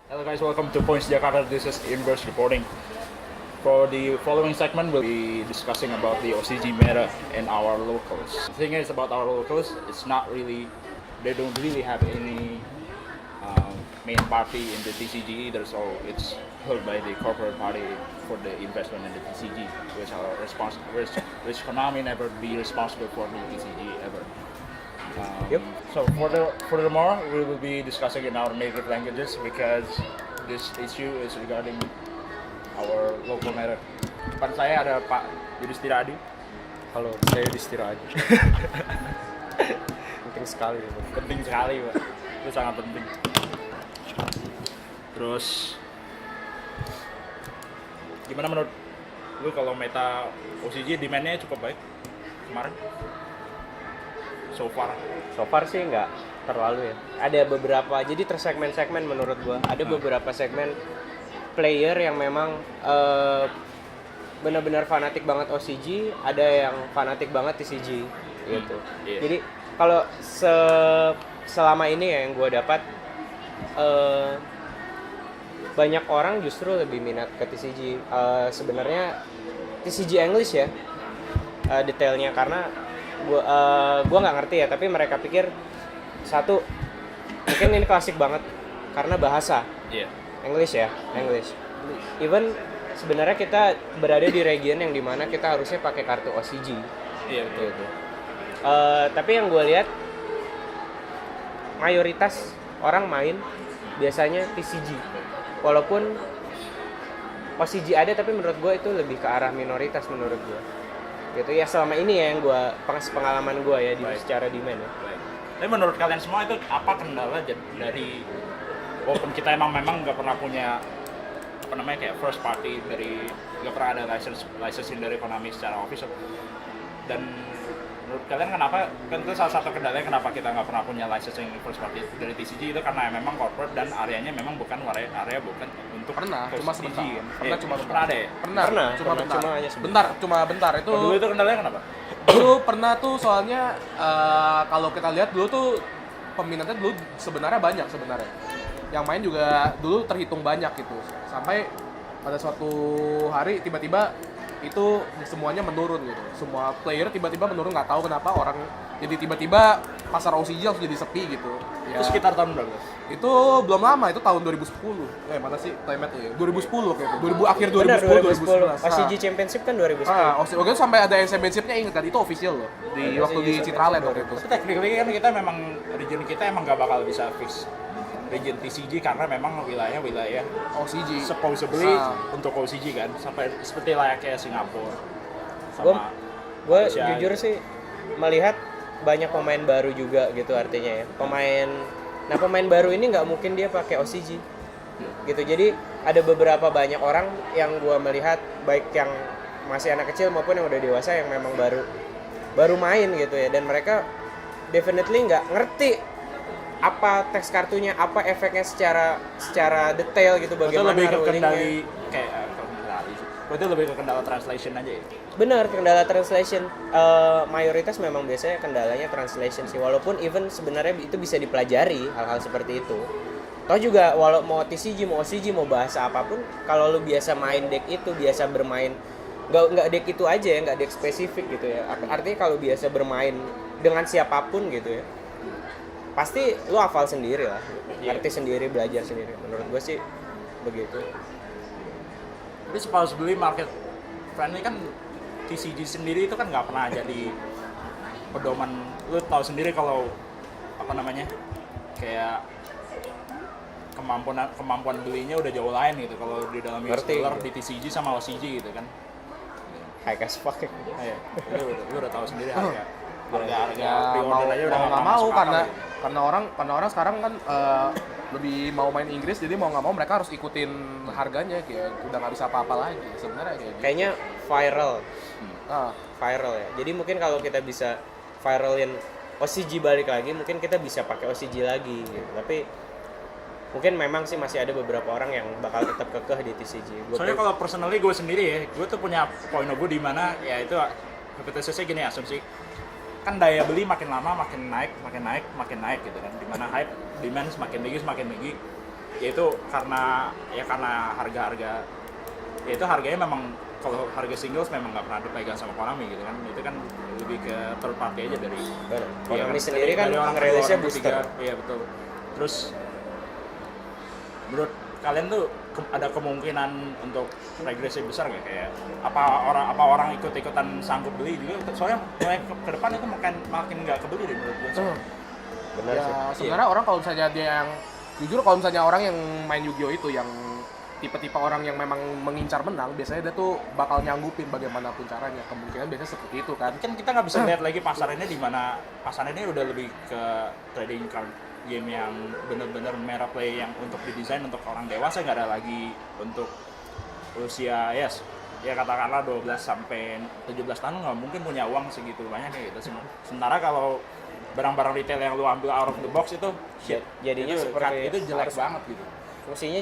Hello guys, welcome to Points Jakarta. This is Inverse reporting. For the following segment, we'll be discussing about the OCG meta and our locals. The thing is about our locals, it's not really, they don't really have any main party in the TCG either, so it's held by the corporate party for the investment in the TCG, which Konami never be responsible for the TCG ever. Yep. So furthermore, we will be discussing in our native languages because this issue is regarding our local matter. Depan saya ada Pak Yudhistira Adi. Halo, saya Yudhistira Adi. Penting sekali itu. Penting sekali, Pak. Itu sangat penting. Terus gimana menurut lu kalau meta OCG demand-nya cukup baik kemarin? So far sih nggak terlalu ya. Ada beberapa, jadi tersegmen-segmen menurut gua. Ada beberapa segmen player yang memang benar-benar fanatik banget OCG, ada yang fanatik banget TCG gitu. Yeah. Jadi kalau selama ini ya yang gua dapat banyak orang justru lebih minat ke TCG. Sebenarnya TCG English ya detailnya, karena gua nggak ngerti ya, tapi mereka pikir satu mungkin ini klasik banget karena bahasa English. Even sebenarnya kita berada di region yang dimana kita harusnya pakai kartu OCG. Iya betul. Gitu. Tapi yang gue lihat mayoritas orang main biasanya TCG, walaupun OCG ada, tapi menurut gue itu lebih ke arah minoritas menurut gue. Gitu ya, selama ini ya yang gue pengalaman gue ya secara demand ya. Baik. Tapi menurut kalian semua itu apa kendala dari walaupun kita memang nggak pernah punya apa namanya kayak first party dari, nggak pernah ada licensing dari Konami secara official, dan menurut kalian kenapa, kan itu salah satu kendalanya kenapa kita nggak pernah punya licensing first party dari TCG itu karena memang corporate dan areanya memang bukan area bukan untuk cuma sebentar. Pernah ada ya? Cuma bentar itu. Dulu itu kendalanya kenapa? Dulu pernah tuh, soalnya kalau kita lihat dulu tuh peminatnya dulu sebenarnya banyak sebenarnya. Yang main juga dulu terhitung banyak gitu. Sampai pada suatu hari tiba-tiba itu semuanya menurun gitu. Semua player tiba-tiba menurun, nggak tahu kenapa orang. Jadi tiba-tiba pasar OCG langsung jadi sepi gitu. Itu sekitar tahun berapa? Itu belum lama, itu tahun 2010. Mana sih timeline ya? 2010 kayak itu. Akhir 2010. 2010. OCG Championship kan 2010. Waktu itu sampai ada Championship-nya, ingat kan? Itu official loh. Di waktu di Citraland waktu itu. Tapi technically kan kita memang region kita emang nggak bakal bisa fix region TCG karena memang wilayah OCG supposedly untuk OCG kan, sampai seperti layaknya Singapura sama gue jujur sih melihat banyak pemain baru juga gitu, artinya ya pemain baru ini nggak mungkin dia pakai OCG gitu. Jadi ada beberapa banyak orang yang gue melihat, baik yang masih anak kecil maupun yang udah dewasa, yang memang baru main gitu ya, dan mereka definitely nggak ngerti apa teks kartunya, apa efeknya secara detail gitu, bagaimana lebih ke rulingnya. Berarti lebih ke kendala translation aja ya? Benar, kendala translation. Mayoritas memang biasanya kendalanya translation sih, walaupun even sebenarnya itu bisa dipelajari hal-hal seperti itu. Toh juga walau mau TCG, mau OCG, mau bahasa apapun, kalau lu biasa main deck itu, biasa bermain nggak deck itu aja ya, nggak deck spesifik gitu ya. Artinya kalau biasa bermain dengan siapapun gitu ya, pasti lu hafal sendiri lah, ngerti sendiri, belajar sendiri. Menurut gue sih begitu. Tapi supposedly market friendly kan, TCG sendiri itu kan nggak pernah jadi pedoman. Lu tahu sendiri kalau apa namanya kayak kemampuan belinya udah jauh lain gitu kalau di dalam US dollar di TCG sama OCG gitu kan. High as fuck. Iya, lu udah tahu sendiri harga mau nggak mau karena orang sekarang kan lebih mau main Inggris, jadi mau nggak mau mereka harus ikutin harganya, kayak udah nggak bisa apa-apa lagi sebenarnya kayak gitu. Kayaknya viral ya. Jadi mungkin kalau kita bisa viralin OCG balik lagi, mungkin kita bisa pakai OCG lagi gitu. Tapi mungkin memang sih masih ada beberapa orang yang bakal tetap kekeh di TCG. Soalnya kalau personally gue sendiri ya, gue tuh punya point of view di mana ya itu hypothesisnya gini, asumsi kan daya beli makin lama makin naik gitu kan, dimana hype demand semakin tinggi yaitu karena harga-harga, yaitu harganya memang kalau harga singles memang nggak pernah dipegang sama Konami gitu kan, itu kan lebih ke third party aja dari Konami sendiri kan dari orang rilisnya kedua, orang booster. ketiga. Iya betul. Terus menurut kalian tuh ada kemungkinan untuk regresi besar nggak, kayak apa orang ikut-ikutan sanggup beli juga, soalnya mulai ke depan itu makin nggak kebeli deh menurut gue. Benar Ya sih. sebenarnya orang kalau misalnya dia yang jujur, kalau misalnya orang yang main Yu-Gi-Oh itu yang tipe-tipe orang yang memang mengincar menang, biasanya dia tuh bakal nyanggupin bagaimanapun caranya. Kemungkinan biasanya seperti itu kan. Kan kita nggak bisa lihat lagi pasarnya di mana. Pasarnya udah lebih ke trading card game yang bener-bener merah play yang untuk didesain untuk orang dewasa, nggak ada lagi untuk usia ya katakanlah 12 sampai 17 tahun nggak mungkin punya uang segitu banyak gitu. Sementara kalau barang-barang retail yang lu ambil out of the box itu Jadinya itu, seperti itu jelek harus- banget gitu. Fungsinya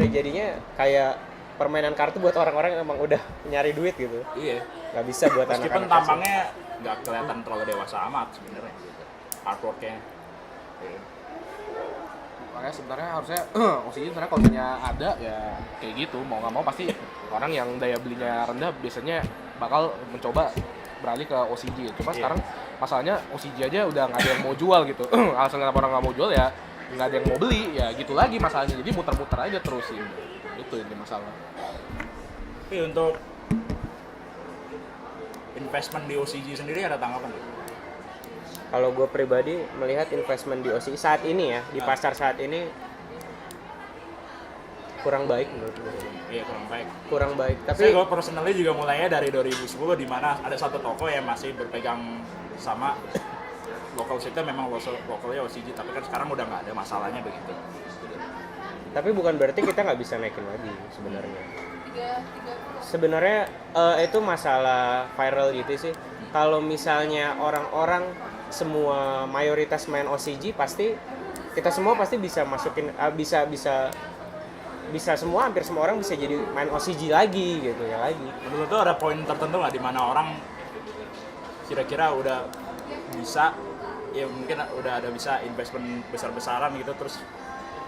jadinya kayak permainan kartu buat orang-orang yang emang udah nyari duit gitu. Iya. Nggak bisa buat Meskipun anak-anak kecil. tampangnya nggak kelihatan terlalu dewasa amat sebenarnya gitu. Artworknya. Iya. Makanya sebenarnya harusnya OCG sebenarnya kalau misalnya ada ya kayak gitu, mau nggak mau pasti orang yang daya belinya rendah biasanya bakal mencoba beralih ke OCG. Cuma Iya. sekarang masalahnya OCG aja udah nggak ada yang mau jual gitu. Alasan kenapa orang nggak mau jual ya nggak ada yang mau beli, ya gitu lagi masalahnya. Jadi muter-muter aja terusin. Itu ini masalah. Tapi untuk investment di OCG sendiri ada tanggapan nggak? Kalau gue pribadi melihat investment di OCG saat ini ya, di pasar saat ini kurang baik menurut gue. Iya kurang baik. Kurang baik. Tapi Tapi gue personally juga mulainya dari 2010 di mana ada satu toko yang masih berpegang sama lokal situ, memang lokalnya OCG, tapi kan sekarang udah nggak ada masalahnya begitu. tapi bukan berarti kita nggak bisa naikin lagi sebenarnya. Sebenarnya itu masalah viral gitu sih. Kalau misalnya orang-orang semua mayoritas main OCG, pasti kita semua pasti bisa masukin bisa semua, hampir semua orang bisa jadi main OCG lagi gitu ya lagi. Menurut tuh ada poin tertentu nggak di mana orang kira-kira udah bisa, ya mungkin udah ada bisa investment besar-besaran gitu, terus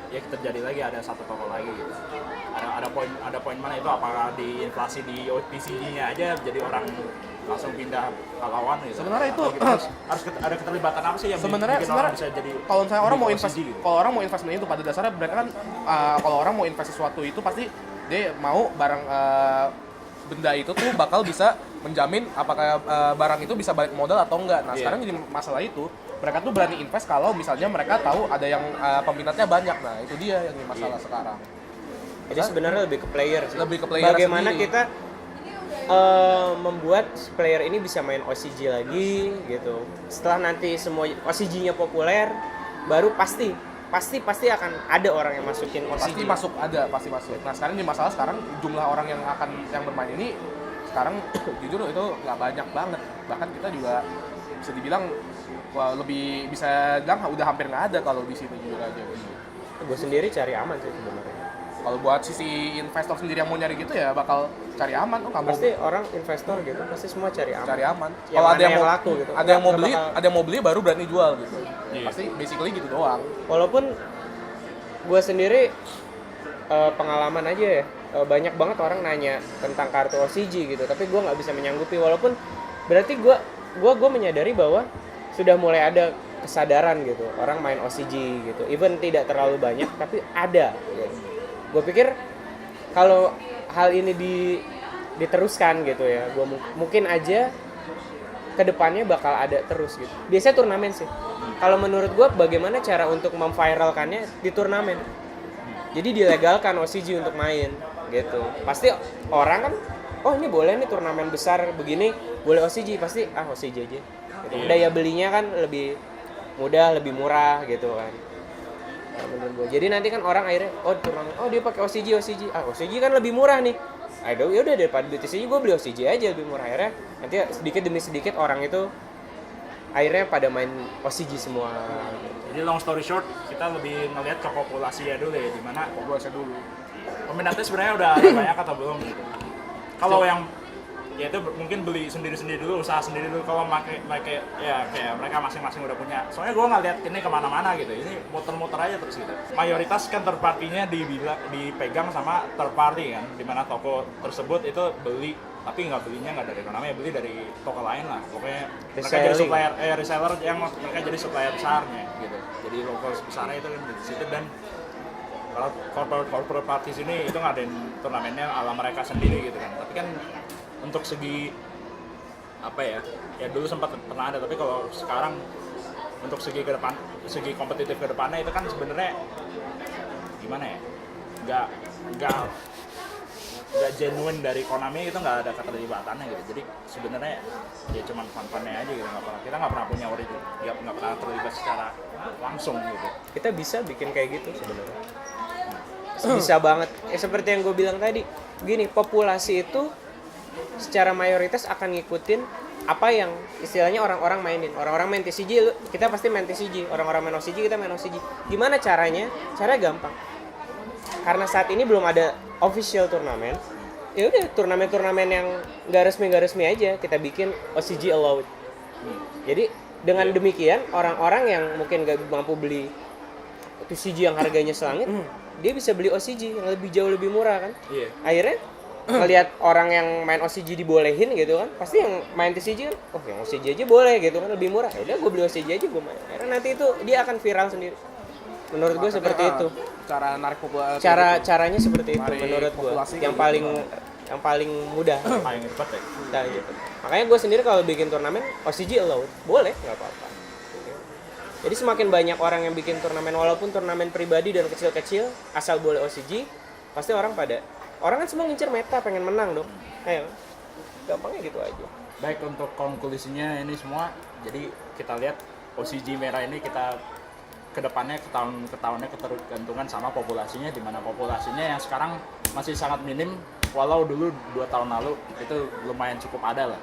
ya terjadi lagi ada satu toko lagi gitu. Ada poin mana itu, apakah di inflasi di OTCG-nya aja jadi orang langsung pindah ke lawan gitu. Sebenarnya itu Atau gitu, harus ada keterlibatan apa sih yang sebenarnya bikin orang bisa jadi kalau misalnya orang mau beli invest, OCG gitu? kalau orang mau investment itu pada dasarnya mereka kan kalau orang mau invest sesuatu itu pasti dia mau barang benda itu tuh bakal bisa menjamin apakah barang itu bisa balik modal atau enggak. Nah, Iya. sekarang jadi masalah itu mereka tuh berani invest kalau misalnya mereka tahu ada yang peminatnya banyak. Nah, itu dia yang jadi masalah sekarang. Jadi sebenarnya lebih ke player sih. Lebih ke player Bagaimana sendiri. kita membuat player ini bisa main OCG lagi gitu. Setelah nanti semua OCG-nya populer, baru pasti akan ada orang yang masukin Pasti OCG. masuk, pasti masuk. Nah, sekarang jadi masalah sekarang jumlah orang yang bermain ini sekarang jujur itu nggak banyak banget. Bahkan kita juga bisa dibilang lebih bisa bilang udah hampir nggak ada kalau di sini jujur aja. Gue sendiri cari aman sih sebenarnya. Kalau buat sisi investor sendiri yang mau nyari gitu ya bakal cari aman. Oh, nggak mau Pasti orang investor gitu, pasti semua cari aman. cari aman. Yang Kalau ada mana yang yang mau laku gitu. ada yang mau Nggak beli, bakal- ada yang mau beli baru berani jual gitu. Iya. Pasti basically gitu doang. Walaupun gue sendiri pengalaman aja ya, banyak banget orang nanya tentang kartu OCG gitu, tapi gue nggak bisa menyanggupi. Walaupun berarti gue menyadari bahwa sudah mulai ada kesadaran gitu orang main OCG gitu, even tidak terlalu banyak tapi ada gitu. Gue pikir kalau hal ini diteruskan gitu ya, gue mungkin aja kedepannya bakal ada terus gitu. Biasanya turnamen sih. Kalau menurut gue, bagaimana cara untuk memviralkannya di turnamen. Jadi dilegalkan OCG untuk main gitu. Pasti orang kan, oh ini boleh nih turnamen besar begini, boleh OCG, pasti OCG aja. Gitu. Iya. Daya belinya kan lebih mudah, lebih murah gitu kan. Nah, menurut gue. Jadi nanti kan orang akhirnya, turnamen, dia pakai OCG, OCG kan lebih murah nih. Aduh, yaudah daripada beli TCG gue beli OCG aja lebih murah. Akhirnya nanti sedikit demi sedikit orang itu akhirnya pada main OCG semua. Jadi long story short, kita lebih ngelihat ke populasinya dulu ya, di mana Populasi dulu. peminatnya sebenarnya udah ada banyak atau belum gitu. Kalau yang ya itu mungkin beli sendiri-sendiri dulu, usaha sendiri dulu. Kalau pakai ya kayak mereka masing-masing udah punya. Soalnya gue nggak lihat ini kemana-mana gitu, ini muter-muter aja terus gitu. Mayoritas kan third party-nya dipegang sama third party kan, dimana toko tersebut itu beli, tapi nggak dari Konami, beli dari toko lain lah. Pokoknya mereka jadi supplier, reseller yang mereka jadi supplier besarnya gitu. Jadi lokal besarnya itu kan di situ. Dan kalau corporate parties ini itu ngadain turnamennya ala mereka sendiri gitu kan. Tapi kan untuk segi apa ya dulu sempat pernah ada, tapi kalau sekarang untuk segi kompetitif ke depannya itu kan sebenarnya gimana ya, nggak genuine dari Konami, itu nggak ada keterlibatannya gitu. Jadi sebenarnya ya cuma fun-funnya aja gitu, kita nggak pernah punya origin, nggak pernah terlibat secara langsung gitu. Kita bisa bikin kayak gitu sebenarnya, bisa banget. Seperti yang gue bilang tadi, gini, populasi itu secara mayoritas akan ngikutin apa yang istilahnya orang-orang mainin. Orang-orang main TCG, kita pasti main TCG. Orang-orang main OCG, kita main OCG. Gimana caranya? Caranya gampang. Karena saat ini belum ada official turnamen, ya udah turnamen-turnamen yang nggak resmi aja kita bikin OCG allowed. Jadi dengan demikian orang-orang yang mungkin nggak mampu beli TCG yang harganya selangit, dia bisa beli OCG yang jauh lebih murah kan. Akhirnya ngelihat orang yang main OCG dibolehin gitu kan, pasti yang main TCG kan, oh yang OCG aja boleh gitu kan, lebih murah. Ya udah gue beli OCG aja, gue main. Karena nanti itu dia akan viral sendiri. Menurut gue seperti itu. Cara narik populasi. Caranya seperti itu menurut gue. Yang paling mudah. Paling cepat ya. Nah, gitu. Makanya gue sendiri kalau bikin turnamen OCG allowed, boleh, nggak apa-apa. Jadi semakin banyak orang yang bikin turnamen, walaupun turnamen pribadi dan kecil-kecil, asal boleh OCG, pasti orang kan semua ngincer meta, pengen menang dong. Ayo, gampangnya gitu aja. Baik, untuk konklusinya ini semua, jadi kita lihat OCG merah ini kita kedepannya ke tahunnya ketergantungan sama populasinya, di mana populasinya yang sekarang masih sangat minim, walau dulu 2 tahun lalu itu lumayan cukup ada lah.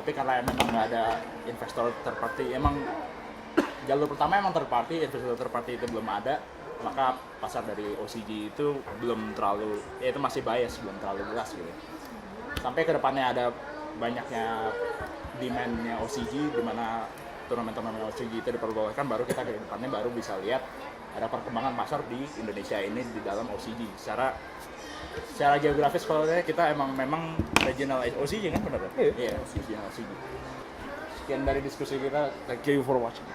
Tapi karena memang nggak ada investor third party, emang jalur pertama emang third party, investor third party itu belum ada, maka pasar dari OCG itu belum terlalu, ya itu masih bias, belum terlalu jelas gitu. Sampai kedepannya ada banyaknya demand-nya OCG, di mana turnamen-turnamen OCG itu diperbolehkan, baru kita ke depannya baru bisa lihat ada perkembangan pasar di Indonesia ini di dalam OCG. Secara geografis kalau kita memang regional OCG kan, benar? Iya, regional OCG. Sekian dari diskusi kita. Thank you for watching.